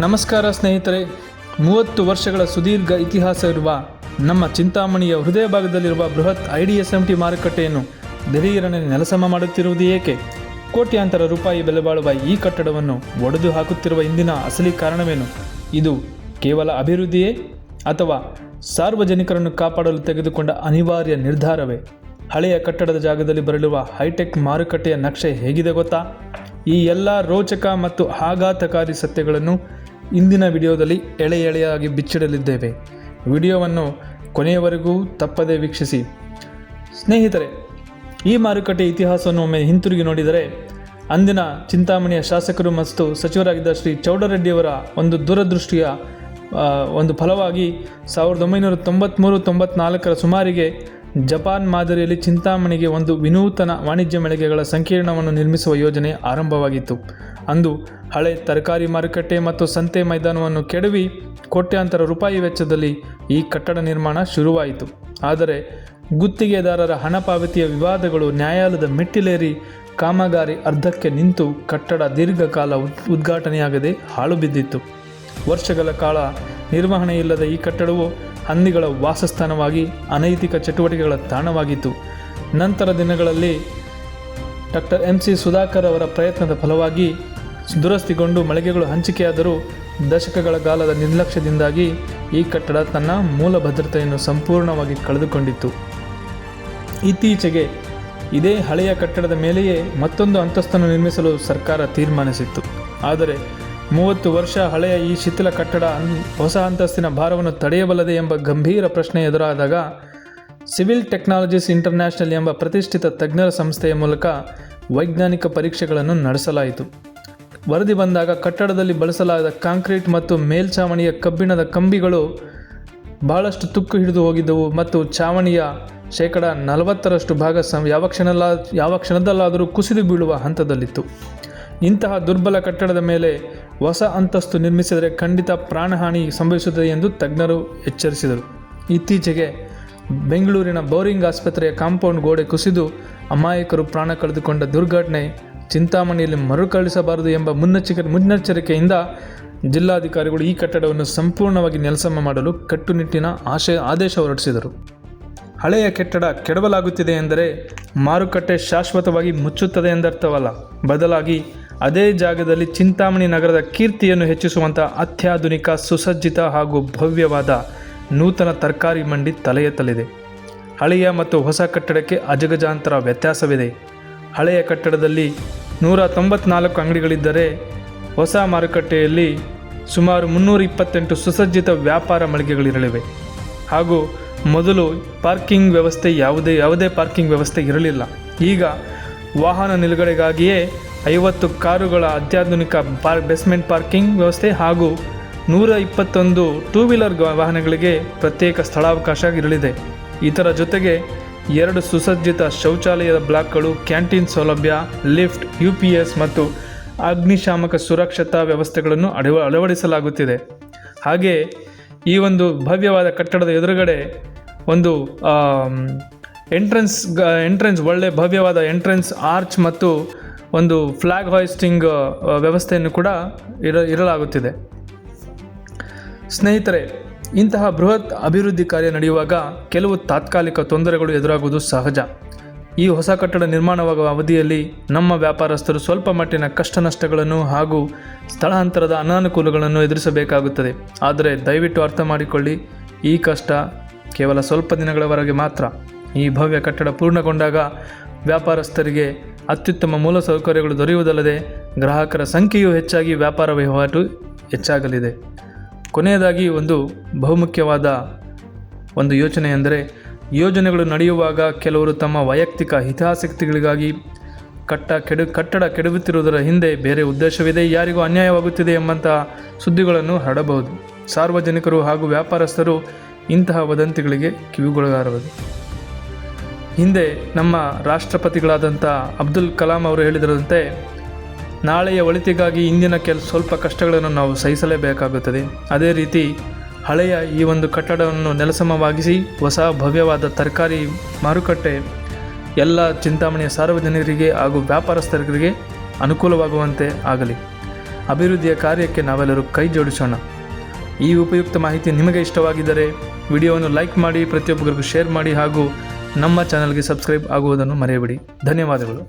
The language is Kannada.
ನಮಸ್ಕಾರ ಸ್ನೇಹಿತರೆ, 30 ವರ್ಷಗಳ ಸುದೀರ್ಘ ಇತಿಹಾಸವಿರುವ ನಮ್ಮ ಚಿಂತಾಮಣಿಯ ಹೃದಯ ಭಾಗದಲ್ಲಿರುವ ಬೃಹತ್ IDSMT ಮಾರುಕಟ್ಟೆಯನ್ನು ದಿಢೀರನೆ ನೆಲಸಮ ಮಾಡುತ್ತಿರುವುದು ಏಕೆ? ಕೋಟ್ಯಾಂತರ ರೂಪಾಯಿ ಬೆಲೆ ಬಾಳುವ ಈ ಕಟ್ಟಡವನ್ನು ಒಡೆದು ಹಾಕುತ್ತಿರುವ ಇಂದಿನ ಅಸಲಿ ಕಾರಣವೇನು? ಇದು ಕೇವಲ ಅಭಿವೃದ್ಧಿಯೇ ಅಥವಾ ಸಾರ್ವಜನಿಕರನ್ನು ಕಾಪಾಡಲು ತೆಗೆದುಕೊಂಡ ಅನಿವಾರ್ಯ ನಿರ್ಧಾರವೇ? ಹಳೆಯ ಕಟ್ಟಡದ ಜಾಗದಲ್ಲಿ ಬರಲಿರುವ ಹೈಟೆಕ್ ಮಾರುಕಟ್ಟೆಯ ನಕ್ಷೆ ಹೇಗಿದೆ ಗೊತ್ತಾ? ಈ ಎಲ್ಲ ರೋಚಕ ಮತ್ತು ಆಘಾತಕಾರಿ ಸತ್ಯಗಳನ್ನು ಇಂದಿನ ವಿಡಿಯೋದಲ್ಲಿ ಎಳೆಯಾಗಿ ಬಿಚ್ಚಿಡಲಿದ್ದೇವೆ. ವಿಡಿಯೋವನ್ನು ಕೊನೆಯವರೆಗೂ ತಪ್ಪದೇ ವೀಕ್ಷಿಸಿ. ಸ್ನೇಹಿತರೆ, ಈ ಮಾರುಕಟ್ಟೆ ಇತಿಹಾಸವನ್ನು ಒಮ್ಮೆ ಹಿಂತಿರುಗಿ ನೋಡಿದರೆ ಅಂದಿನ ಚಿಂತಾಮಣಿಯ ಶಾಸಕರು ಮತ್ತು ಸಚಿವರಾಗಿದ್ದ ಶ್ರೀ ಚೌಡರೆಡ್ಡಿಯವರ ಒಂದು ದೂರದೃಷ್ಟಿಯ ಒಂದು ಫಲವಾಗಿ 1993-94 ಸುಮಾರಿಗೆ ಜಪಾನ್ ಮಾದರಿಯಲ್ಲಿ ಚಿಂತಾಮಣಿಗೆ ಒಂದು ವಿನೂತನ ವಾಣಿಜ್ಯ ಮಳಿಗೆಗಳ ಸಂಕೀರ್ಣವನ್ನು ನಿರ್ಮಿಸುವ ಯೋಜನೆ ಆರಂಭವಾಗಿತ್ತು. ಅಂದು ಹಳೆ ತರಕಾರಿ ಮಾರುಕಟ್ಟೆ ಮತ್ತು ಸಂತೆ ಮೈದಾನವನ್ನು ಕೆಡವಿ ಕೋಟ್ಯಾಂತರ ರೂಪಾಯಿ ವೆಚ್ಚದಲ್ಲಿ ಈ ಕಟ್ಟಡ ನಿರ್ಮಾಣ ಶುರುವಾಯಿತು. ಆದರೆ ಗುತ್ತಿಗೆದಾರರ ಹಣ ಪಾವತಿಯ ವಿವಾದಗಳು ನ್ಯಾಯಾಲಯದ ಮೆಟ್ಟಿಲೇರಿ ಕಾಮಗಾರಿ ಅರ್ಧಕ್ಕೆ ನಿಂತು ಕಟ್ಟಡ ದೀರ್ಘಕಾಲ ಉದ್ಘಾಟನೆಯಾಗದೆ ಹಾಳು ಬಿದ್ದಿತ್ತು. ವರ್ಷಗಳ ಕಾಲ ನಿರ್ವಹಣೆ ಇಲ್ಲದ ಈ ಕಟ್ಟಡವು ಹಂದಿಗಳ ವಾಸಸ್ಥಾನವಾಗಿ ಅನೈತಿಕ ಚಟುವಟಿಕೆಗಳ ತಾಣವಾಗಿತ್ತು. ನಂತರ ದಿನಗಳಲ್ಲಿ ಡಾಕ್ಟರ್ MC ಸುಧಾಕರ್ ಅವರ ಪ್ರಯತ್ನದ ಫಲವಾಗಿ ದುರಸ್ತಿಗೊಂಡು ಮಳಿಗೆಗಳು ಹಂಚಿಕೆಯಾದರೂ ದಶಕಗಳ ಕಾಲದ ನಿರ್ಲಕ್ಷ್ಯದಿಂದಾಗಿ ಈ ಕಟ್ಟಡ ತನ್ನ ಮೂಲ ಭದ್ರತೆಯನ್ನು ಸಂಪೂರ್ಣವಾಗಿ ಕಳೆದುಕೊಂಡಿತ್ತು. ಇತ್ತೀಚೆಗೆ ಇದೇ ಹಳೆಯ ಕಟ್ಟಡದ ಮೇಲೆಯೇ ಮತ್ತೊಂದು ಅಂತಸ್ತನ್ನು ನಿರ್ಮಿಸಲು ಸರ್ಕಾರ ತೀರ್ಮಾನಿಸಿತ್ತು. ಆದರೆ 30 ವರ್ಷ ಹಳೆಯ ಈ ಶಿಥಿಲ ಕಟ್ಟಡ ಹೊಸ ಅಂತಸ್ತಿನ ಭಾರವನ್ನು ತಡೆಯಬಲ್ಲದೆ ಎಂಬ ಗಂಭೀರ ಪ್ರಶ್ನೆ ಎದುರಾದಾಗ ಸಿವಿಲ್ ಟೆಕ್ನಾಲಜೀಸ್ ಇಂಟರ್ನ್ಯಾಷನಲ್ ಎಂಬ ಪ್ರತಿಷ್ಠಿತ ತಜ್ಞರ ಸಂಸ್ಥೆಯ ಮೂಲಕ ವೈಜ್ಞಾನಿಕ ಪರೀಕ್ಷೆಗಳನ್ನು ನಡೆಸಲಾಯಿತು. ವರದಿ ಬಂದಾಗ ಕಟ್ಟಡದಲ್ಲಿ ಬಳಸಲಾದ ಕಾಂಕ್ರೀಟ್ ಮತ್ತು ಮೇಲ್ಛಾವಣಿಯ ಕಬ್ಬಿಣದ ಕಂಬಿಗಳು ಬಹಳಷ್ಟು ತುಕ್ಕು ಹಿಡಿದು ಹೋಗಿದ್ದವು ಮತ್ತು ಛಾವಣಿಯ 40% ಭಾಗ ಯಾವ ಕ್ಷಣದಲ್ಲಾದರೂ ಕುಸಿದು ಬೀಳುವ ಹಂತದಲ್ಲಿತ್ತು. ಇಂತಹ ದುರ್ಬಲ ಕಟ್ಟಡದ ಮೇಲೆ ಹೊಸ ಅಂತಸ್ತು ನಿರ್ಮಿಸಿದರೆ ಖಂಡಿತ ಪ್ರಾಣಹಾನಿ ಸಂಭವಿಸುತ್ತದೆ ಎಂದು ತಜ್ಞರು ಎಚ್ಚರಿಸಿದರು. ಇತ್ತೀಚೆಗೆ ಬೆಂಗಳೂರಿನ ಬೌರಿಂಗ್ ಆಸ್ಪತ್ರೆಯ ಕಾಂಪೌಂಡ್ ಗೋಡೆ ಕುಸಿದು ಅಮಾಯಕರು ಪ್ರಾಣ ಕಳೆದುಕೊಂಡ ದುರ್ಘಟನೆ ಚಿಂತಾಮಣಿಯಲ್ಲಿ ಮರುಕಳಿಸಬಾರದು ಎಂಬ ಮುನ್ನೆಚ್ಚರಿಕೆಯಿಂದ ಜಿಲ್ಲಾಧಿಕಾರಿಗಳು ಈ ಕಟ್ಟಡವನ್ನು ಸಂಪೂರ್ಣವಾಗಿ ನೆಲಸಮ ಮಾಡಲು ಕಟ್ಟುನಿಟ್ಟಿನ ಆದೇಶ ಹೊರಡಿಸಿದರು. ಹಳೆಯ ಕಟ್ಟಡ ಕೆಡವಲಾಗುತ್ತಿದೆ ಎಂದರೆ ಮಾರುಕಟ್ಟೆ ಶಾಶ್ವತವಾಗಿ ಮುಚ್ಚುತ್ತದೆ ಎಂದರ್ಥವಲ್ಲ. ಬದಲಾಗಿ ಅದೇ ಜಾಗದಲ್ಲಿ ಚಿಂತಾಮಣಿ ನಗರದ ಕೀರ್ತಿಯನ್ನು ಹೆಚ್ಚಿಸುವಂಥ ಅತ್ಯಾಧುನಿಕ, ಸುಸಜ್ಜಿತ ಹಾಗೂ ಭವ್ಯವಾದ ನೂತನ ತರಕಾರಿ ಮಂಡಿ ತಲೆ ಎತ್ತಲಿದೆ. ಹಳೆಯ ಮತ್ತು ಹೊಸ ಕಟ್ಟಡಕ್ಕೆ ಅಜಗಜಾಂತರ ವ್ಯತ್ಯಾಸವಿದೆ. ಹಳೆಯ ಕಟ್ಟಡದಲ್ಲಿ 194 ಅಂಗಡಿಗಳಿದ್ದರೆ ಹೊಸ ಮಾರುಕಟ್ಟೆಯಲ್ಲಿ ಸುಮಾರು 328 ಸುಸಜ್ಜಿತ ವ್ಯಾಪಾರ ಮಳಿಗೆಗಳಿರಲಿವೆ. ಹಾಗೂ ಮೊದಲು ಪಾರ್ಕಿಂಗ್ ವ್ಯವಸ್ಥೆ ಯಾವುದೇ ಪಾರ್ಕಿಂಗ್ ವ್ಯವಸ್ಥೆ ಇರಲಿಲ್ಲ. ಈಗ ವಾಹನ ನಿಲುಗಡೆಗಾಗಿಯೇ 50 ಕಾರುಗಳ ಅತ್ಯಾಧುನಿಕ ಬೇಸ್ಮೆಂಟ್ ಪಾರ್ಕಿಂಗ್ ವ್ಯವಸ್ಥೆ ಹಾಗೂ 121 ಟೂ ವೀಲರ್ ವಾಹನಗಳಿಗೆ ಪ್ರತ್ಯೇಕ ಸ್ಥಳಾವಕಾಶ ಇರಲಿದೆ. ಇದರ ಜೊತೆಗೆ 2 ಸುಸಜ್ಜಿತ ಶೌಚಾಲಯದ ಬ್ಲಾಕ್ಗಳು, ಕ್ಯಾಂಟೀನ್ ಸೌಲಭ್ಯ, ಲಿಫ್ಟ್, UPS ಮತ್ತು ಅಗ್ನಿಶಾಮಕ ಸುರಕ್ಷತಾ ವ್ಯವಸ್ಥೆಗಳನ್ನು ಅಳವಡಿಸಲಾಗುತ್ತಿದೆ. ಹಾಗೆ ಈ ಒಂದು ಭವ್ಯವಾದ ಕಟ್ಟಡದ ಎದುರುಗಡೆ ಒಂದು ಎಂಟ್ರೆನ್ಸ್ ಒಳ್ಳೆ ಭವ್ಯವಾದ ಎಂಟ್ರೆನ್ಸ್ ಆರ್ಚ್ ಮತ್ತು ಒಂದು ಫ್ಲ್ಯಾಗ್ ಹಾಯಿಸ್ಟಿಂಗ್ ವ್ಯವಸ್ಥೆಯನ್ನು ಕೂಡ ಇರಲಾಗುತ್ತಿದೆ. ಸ್ನೇಹಿತರೆ, ಇಂತಹ ಬೃಹತ್ ಅಭಿವೃದ್ಧಿ ಕಾರ್ಯ ನಡೆಯುವಾಗ ಕೆಲವು ತಾತ್ಕಾಲಿಕ ತೊಂದರೆಗಳು ಎದುರಾಗುವುದು ಸಹಜ. ಈ ಹೊಸ ಕಟ್ಟಡ ನಿರ್ಮಾಣವಾಗುವ ಅವಧಿಯಲ್ಲಿ ನಮ್ಮ ವ್ಯಾಪಾರಸ್ಥರು ಸ್ವಲ್ಪ ಮಟ್ಟಿನ ಕಷ್ಟ ನಷ್ಟಗಳನ್ನು ಹಾಗೂ ಸ್ಥಳಾಂತರದ ಅನಾನುಕೂಲಗಳನ್ನು ಎದುರಿಸಬೇಕಾಗುತ್ತದೆ. ಆದರೆ ದಯವಿಟ್ಟು ಅರ್ಥ ಮಾಡಿಕೊಳ್ಳಿ, ಈ ಕಷ್ಟ ಕೇವಲ ಸ್ವಲ್ಪ ದಿನಗಳವರೆಗೆ ಮಾತ್ರ. ಈ ಭವ್ಯ ಕಟ್ಟಡ ಪೂರ್ಣಗೊಂಡಾಗ ವ್ಯಾಪಾರಸ್ಥರಿಗೆ ಅತ್ಯುತ್ತಮ ಮೂಲಸೌಕರ್ಯಗಳು ದೊರೆಯುವುದಲ್ಲದೆ ಗ್ರಾಹಕರ ಸಂಖ್ಯೆಯೂ ಹೆಚ್ಚಾಗಿ ವ್ಯಾಪಾರ ವಹಿವಾಟು ಹೆಚ್ಚಾಗಲಿದೆ. ಕೊನೆಯದಾಗಿ ಒಂದು ಬಹುಮುಖ್ಯವಾದ ಒಂದು ಯೋಚನೆ ಎಂದರೆ, ಯೋಜನೆಗಳು ನಡೆಯುವಾಗ ಕೆಲವರು ತಮ್ಮ ವೈಯಕ್ತಿಕ ಹಿತಾಸಕ್ತಿಗಳಿಗಾಗಿ ಕಟ್ಟಡ ಕೆಡವುತ್ತಿರುವುದರ ಹಿಂದೆ ಬೇರೆ ಉದ್ದೇಶವಿದೆ, ಯಾರಿಗೂ ಅನ್ಯಾಯವಾಗುತ್ತಿದೆ ಎಂಬಂಥ ಸುದ್ದಿಗಳನ್ನು ಹರಡಬಹುದು. ಸಾರ್ವಜನಿಕರು ಹಾಗೂ ವ್ಯಾಪಾರಸ್ಥರು ಇಂತಹ ವದಂತಿಗಳಿಗೆ ಕಿವಿಗೊಳಗಾರಬಹುದು. ಹಿಂದೆ ನಮ್ಮ ರಾಷ್ಟ್ರಪತಿಗಳಾದಂಥ ಅಬ್ದುಲ್ ಕಲಾಂ ಅವರು ಹೇಳಿದಂತೆ, ನಾಳೆಯ ಒಳಿತಿಗಾಗಿ ಇಂದಿನ ಸ್ವಲ್ಪ ಕಷ್ಟಗಳನ್ನು ನಾವು ಸಹಿಸಲೇಬೇಕಾಗುತ್ತದೆ. ಅದೇ ರೀತಿ ಹಳೆಯ ಈ ಒಂದು ಕಟ್ಟಡವನ್ನು ನೆಲಸಮವಾಗಿಸಿ ಹೊಸ ಭವ್ಯವಾದ ತರಕಾರಿ ಮಾರುಕಟ್ಟೆ ಎಲ್ಲ ಚಿಂತಾಮಣಿಯ ಸಾರ್ವಜನಿಕರಿಗೆ ಹಾಗೂ ವ್ಯಾಪಾರಸ್ಥರಿಗೆ ಅನುಕೂಲವಾಗುವಂತೆ ಆಗಲಿ. ಅಭಿವೃದ್ಧಿಯ ಕಾರ್ಯಕ್ಕೆ ನಾವೆಲ್ಲರೂ ಕೈ ಜೋಡಿಸೋಣ. ಈ ಉಪಯುಕ್ತ ಮಾಹಿತಿ ನಿಮಗೆ ಇಷ್ಟವಾಗಿದ್ದರೆ ವಿಡಿಯೋವನ್ನು ಲೈಕ್ ಮಾಡಿ, ಪ್ರತಿಯೊಬ್ಬರಿಗೂ ಶೇರ್ ಮಾಡಿ ಹಾಗೂ ನಮ್ಮ ಚಾನಲ್ಗೆ ಸಬ್ಸ್ಕ್ರೈಬ್ ಆಗುವುದನ್ನು ಮರೆಯಬೇಡಿ. ಧನ್ಯವಾದಗಳು.